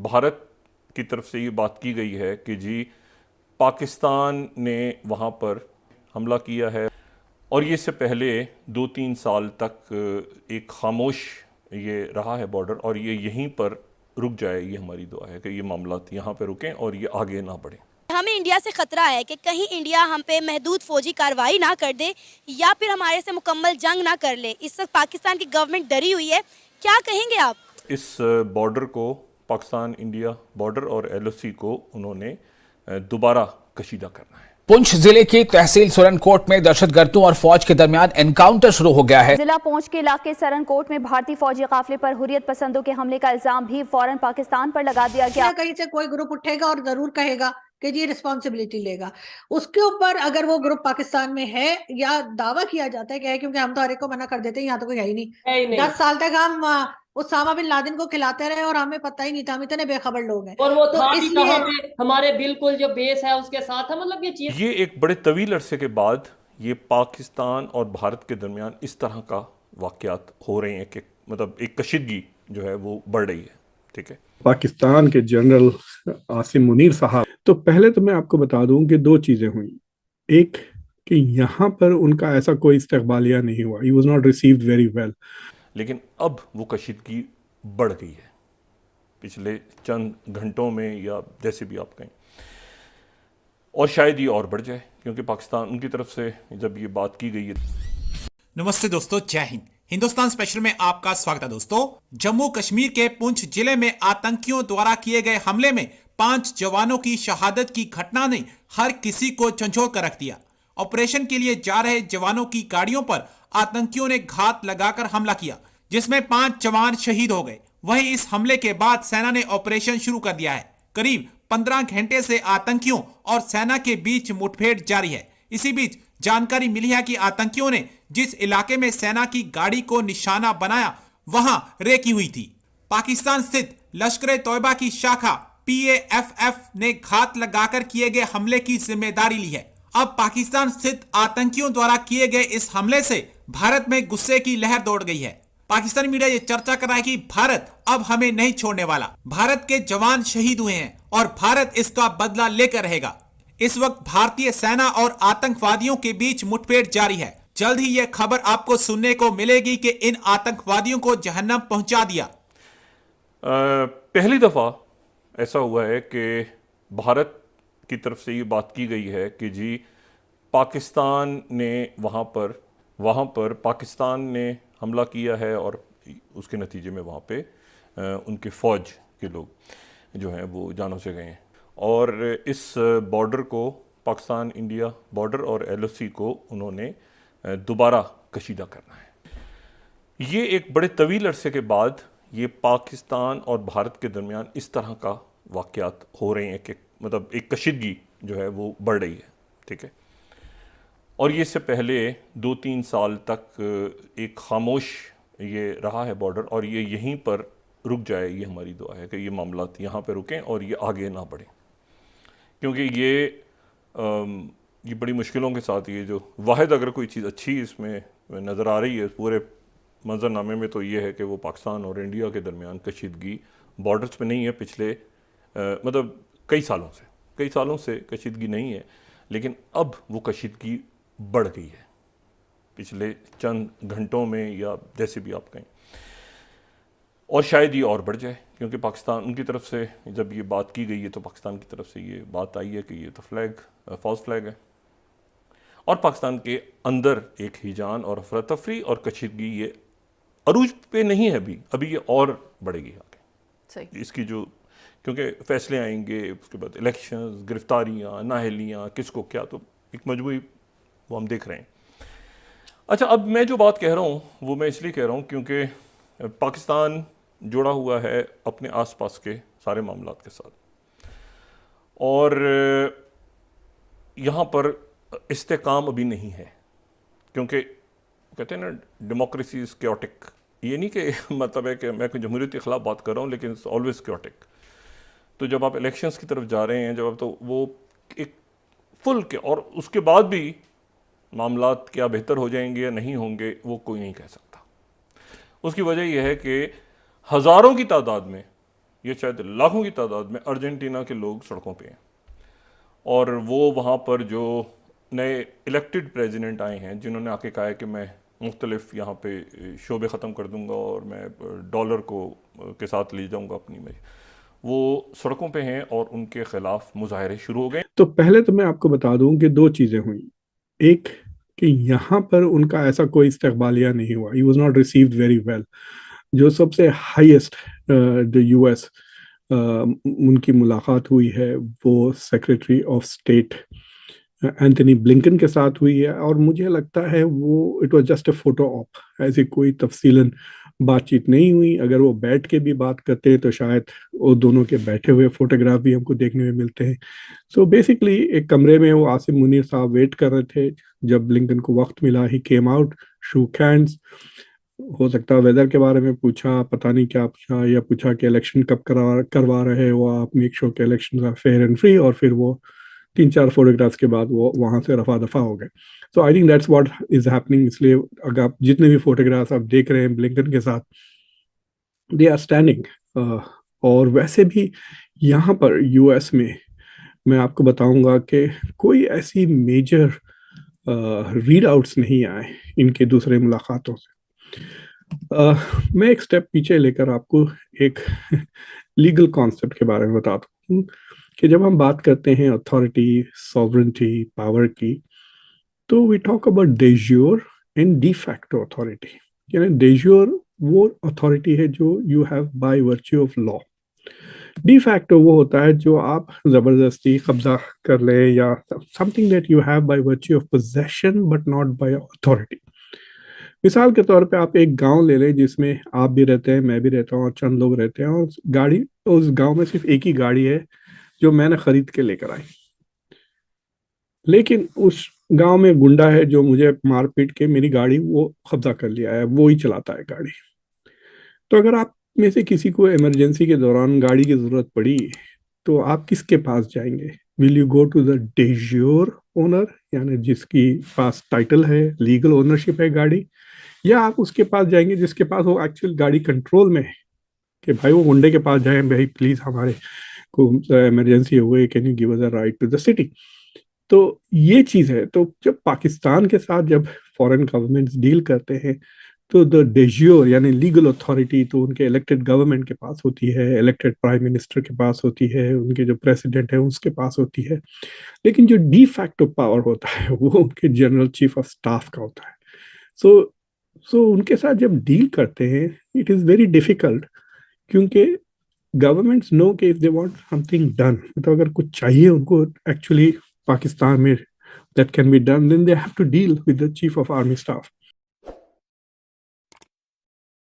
भारत की तरफ से ये बात की गई है कि जी पाकिस्तान ने वहाँ पर हमला किया है और ये इससे पहले 2-3 साल तक एक खामोश ये रहा है बॉर्डर, और ये यहीं पर रुक जाए, ये हमारी दुआ है कि ये मामला यहाँ पर रुकें और ये आगे ना बढ़ें। हमें इंडिया से खतरा है कि कहीं इंडिया हम पे महदूद फौजी कार्रवाई ना कर दे या फिर हमारे से मुकम्मल जंग ना कर ले। इस वक्त पाकिस्तान की गवर्नमेंट डरी हुई है, क्या कहेंगे आप? इस बॉर्डर को, पाकिस्तान इंडिया बॉर्डर और एलओसी को उन्होंने दोबारा कशीदा करना है। पुंछ जिले की तहसील सरनकोट में दहशतगर्दों और फौज के दरमियान एनकाउंटर शुरू हो गया है। जिला पुंछ के इलाके सरनकोट में भारतीय फौजी काफिले पर हुर्रियत पसंदों के हमले का इल्जाम भी फौरन पाकिस्तान पर लगा दिया गया। कहीं से कोई ग्रुप उठेगा और जरूर कहेगा कि जी रिस्पॉन्सिबिलिटी लेगा उसके ऊपर, अगर वो ग्रुप पाकिस्तान में है या दावा किया जाता है कि है, क्योंकि हम तो हर एक को मना कर देते हैं, यहाँ तो कोई है ही नहीं। 10 साल तक हम उसामा बिन लादेन को खिलाते रहे और हमें पता ही नहीं था, हम इतने बेखबर लोग हैं। और वो तो था भी इसलिए कहाँ पे, हमारे बिल्कुल जो बेस है उसके साथ है। मतलब ये चीज, ये एक बड़े तवील अरसे के बाद ये पाकिस्तान और भारत के दरमियान इस तरह का वाकयात हो रहे हैं कि मतलब एक कशीदगी जो है वो बढ़ रही है। ठीक है, पाकिस्तान के जनरल आसिम मुनीर साहब, तो पहले तो मैं आपको बता दूं कि दो चीजें हुई। एक कि यहाँ पर उनका ऐसा कोई इस्तकबालिया नहीं हुआ, he was not received very well, लेकिन अब वो कशीदगी बढ़ गई है पिछले चंद घंटों में, या जैसे भी आप कहें, और शायद ये और बढ़ जाए क्योंकि पाकिस्तान उनकी तरफ से जब ये बात की गई है। नमस्ते दोस्तों, जय हिंद। हिंदुस्तान स्पेशल में आपका स्वागत है। दोस्तों, जम्मू कश्मीर के पुंछ जिले में आतंकियों द्वारा किए गए हमले में 5 जवानों की शहादत की घटना ने हर किसी को झंझोड़ कर रख दिया। ऑपरेशन के लिए जा रहे जवानों की गाड़ियों पर आतंकियों ने घात लगाकर हमला किया, जिसमें 5 जवान शहीद हो गए। वहीं इस हमले के बाद सेना ने ऑपरेशन शुरू कर दिया है। करीब 15 घंटे से आतंकियों और सेना के बीच मुठभेड़ जारी है। इसी बीच जानकारी मिली है कि आतंकियों ने जिस इलाके में सेना की गाड़ी को निशाना बनाया वहां रेकी हुई थी। पाकिस्तान स्थित लश्कर तौयबा की शाखा PAFF ने घात लगाकर किए गए हमले की जिम्मेदारी ली है। अब पाकिस्तान स्थित आतंकियों द्वारा किए गए इस हमले से भारत में गुस्से की लहर दौड़ गई है। पाकिस्तानी मीडिया ये चर्चा कर रहा है कि भारत अब हमें नहीं छोड़ने वाला। भारत के जवान शहीद हुए हैं और भारत इसका बदला लेकर रहेगा। इस वक्त भारतीय सेना और आतंकवादियों के बीच मुठभेड़ जारी है। जल्द ही यह खबर आपको सुनने को मिलेगी कि इन आतंकवादियों को जहन्नम पहुंचा दिया। पहली दफा ऐसा हुआ है कि भारत की तरफ से ये बात की गई है कि जी पाकिस्तान ने वहाँ पर पाकिस्तान ने हमला किया है और उसके नतीजे में वहाँ पे उनके फ़ौज के लोग जो हैं वो जानों से गए हैं, और इस बॉर्डर को, पाकिस्तान इंडिया बॉर्डर और एलओसी को उन्होंने दोबारा कशीदा करना है। ये एक बड़े तवील अरसे के बाद ये पाकिस्तान और भारत के दरमियान इस तरह का वाकयात हो रहे हैं कि मतलब एक कशीदगी जो है वो बढ़ रही है। ठीक है, और ये इससे पहले 2-3 साल तक एक खामोश ये रहा है बॉर्डर, और ये यहीं पर रुक जाए, ये हमारी दुआ है कि ये मामला यहाँ पर रुकें और ये आगे ना बढ़ें, क्योंकि ये बड़ी मुश्किलों के साथ ये जो वाहिद अगर कोई चीज़ अच्छी इसमें नज़र आ रही है पूरे मंजरनामे में, तो ये है कि वो पाकिस्तान और इंडिया के दरमियान कशीदगी बॉर्डर्स पे नहीं है। पिछले मतलब कई सालों से कशीदगी नहीं है, लेकिन अब वो कशीदगी बढ़ गई है पिछले चंद घंटों में, या जैसे भी आप कहें, और शायद ये और बढ़ जाए क्योंकि पाकिस्तान उनकी तरफ से जब ये बात की गई है तो पाकिस्तान की तरफ से ये बात आई है कि ये तो फॉल्स फ्लैग है, और पाकिस्तान के अंदर एक हिजान और अफरा तफरी और कशीदगी ये अरूज पे नहीं है अभी ये और बढ़ेगी आगे। इसकी जो, क्योंकि फैसले आएंगे, उसके बाद इलेक्शंस, गिरफ्तारियाँ, नाहलियाँ, किसको क्या, तो एक मजबूरी वो हम देख रहे हैं। अच्छा, अब मैं जो बात कह रहा हूँ वो मैं इसलिए कह रहा हूँ क्योंकि पाकिस्तान जुड़ा हुआ है अपने आसपास के सारे मामलात के साथ, और यहाँ पर इस्तेकाम अभी नहीं है, क्योंकि कहते हैं ना डेमोक्रेसी इज़ क्योटिक। ये नहीं कि मतलब है कि मैं कोई जमहूरियत के ख़िलाफ़ बात कर रहा हूँ, लेकिन इट्स ऑलवेज क्योटिक। तो जब आप इलेक्शंस की तरफ जा रहे हैं, जब आप, तो वो एक फुल के, और उसके बाद भी मामलात क्या बेहतर हो जाएंगे या नहीं होंगे वो कोई नहीं कह सकता। उसकी वजह यह है कि हज़ारों की तादाद में ये शायद लाखों की तादाद में अर्जेंटीना के लोग सड़कों पे हैं। और वो वहाँ पर जो नए इलेक्टेड प्रेसिडेंट आए हैं जिन्होंने आके कहा है कि मैं मुख्तलिफ यहाँ पे शोबे ख़त्म कर दूँगा और मैं डॉलर को के साथ ले जाऊँगा अपनी में, वो सड़कों पे हैं और उनके ख़िलाफ़ मुजाहरे शुरू हो गए। तो पहले तो मैं आपको बता दूं कि दो चीज़ें हुई। एक कि यहाँ पर उनका ऐसा कोई इस्तकबालिया नहीं हुआ, he was not received very well. जो सबसे हाईएस्ट द यूएस उनकी मुलाकात हुई है वो secretary of state Anthony Blinken के साथ हुई है, और मुझे लगता है वो it was just a photo op, ऐसी कोई तफसीलन बातचीत नहीं हुई। अगर वो बैठ के भी बात करते हैं तो शायद वो दोनों के बैठे हुए फोटोग्राफ भी हमको देखने में मिलते हैं। सो बेसिकली एक कमरे में वो आसिम मुनीर साहब वेट कर रहे थे, जब ब्लिंकन को वक्त मिला ही केम आउट, शूक हैंड्स, हो सकता है वेदर के बारे में पूछा, पता नहीं क्या पूछा, या पूछा कि इलेक्शन कब करवा रहे हो आप, मेक श्योर के election are fair and free, और फिर वो 3-4 फोटोग्राफ्स के बाद वो वहां से रफा दफा हो गए। So I think that's what is happening. इसलिए अगर आप जितने भी फोटोग्राफ्स आप देख रहे हैं ब्लिंकन के साथ, दे आर स्टैंडिंग। और वैसे भी यहाँ पर यूएस में मैं आपको बताऊंगा कि कोई ऐसी मेजर रीड आउट्स नहीं आए इनके दूसरे मुलाकातों से। मैं एक स्टेप पीछे लेकर आपको एक लीगल कॉन्सेप्ट के बारे में बताता हूँ कि जब हम बात करते हैं अथॉरिटी, सॉवरेंटी, पावर की, तो we talk about de jure and de facto authority. यानी de jure वो अथॉरिटी है जो you have by virtue of law. de facto वो होता है जो आप जबरदस्ती कब्जा कर ले, या something that you have by virtue of possession but not by authority. मिसाल के तौर पे आप एक गांव ले लें जिसमें आप भी रहते हैं, मैं भी रहता हूँ, और चंद लोग रहते हैं, और गाड़ी, उस गांव में सिर्फ एक ही गाड़ी है जो मैंने खरीद के लेकर आई, लेकिन उस गांव में गुंडा है जो मुझे मार पीट के मेरी गाड़ी वो कब्जा कर लिया है, वो ही चलाता है गाड़ी। तो अगर आप में से किसी को इमरजेंसी के दौरान गाड़ी की जरूरत पड़ी तो आप किसके पास जाएंगे? Will you go to the de jure owner, यानी जिसकी पास टाइटल है, लीगल ओनरशिप है गाड़ी, या आप उसके पास जाएंगे जिसके पास वो एक्चुअल गाड़ी कंट्रोल में है, कि भाई वो गुंडे के पास जाए, भाई प्लीज हमारे को इमरजेंसी हो गई, can you give us a ride to the city. तो ये चीज है। तो जब पाकिस्तान के साथ जब फॉरेन गवर्नमेंट्स डील करते हैं तो द de jure यानी लीगल अथॉरिटी तो उनके इलेक्टेड गवर्नमेंट के पास होती है, इलेक्टेड प्राइम मिनिस्टर के पास होती है, उनके जो प्रेसिडेंट है उसके पास होती है, लेकिन जो de facto पावर होता है वो उनके जनरल चीफ ऑफ स्टाफ का होता है। सो उनके साथ जब डील करते हैं इट इज़ वेरी डिफिकल्ट, क्योंकि गवर्नमेंट्स नो कि if they want something done, मतलब अगर कुछ चाहिए उनको एक्चुअली पाकिस्तान में that can be done, then they have to deal with the chief of army staff.